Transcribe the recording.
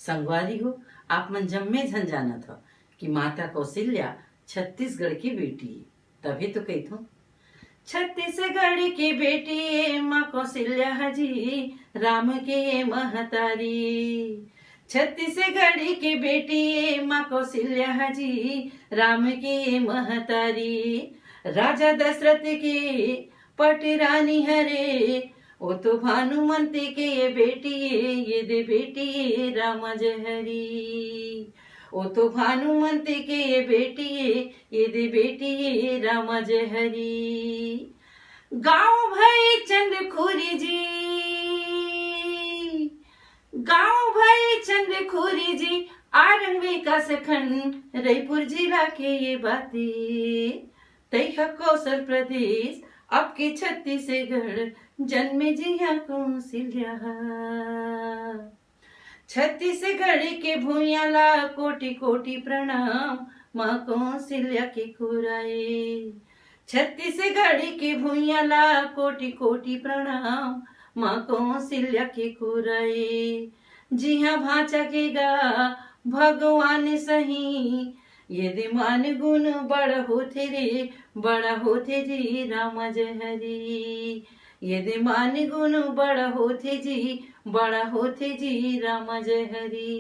संगवारी हो, आप मन जम्मे झन जाना था कि माता कौशल्या छत्तीसगढ़ की बेटी है। तभी तो कही थो छत्तीसगढ़ की बेटी माँ कौशल्या हजी राम के महतारी। छत्तीसगढ़ की बेटी माँ कौशल्या हजी राम के महतारी। राजा दशरथ के पटरानी हरे वो तो भानुमंती के ये बेटी ये दे बेटी राम जहरी। वो तो भानुमंती के ये बेटी ये दे बेटी राम जहरी। गाँव भाई चंद्रखुरी जी, गाँव भाई चंद्रखुरी जी आरंग विकास खंड रायपुर जिला के ये बातें तैह कौशल प्रदेश अब के छत्तीसगढ़ जन्मे जिया कौशल्या। छत्तीसगढ़ के भूया ला कोटि कोटि प्रणाम माँ कौशल्या के खुराए। छत्तीसगढ़ के भूया ला कोटि कोटि प्रणाम माँ कौशल्या के खुराए। जी हाँ भाचा के गा भगवान सही यदि मान गुण बड़ा होते रे बड़ा होते जी राम जहरी। यदि मान गुण बड़ा होते जी बड़ा होते जी राम जहरी।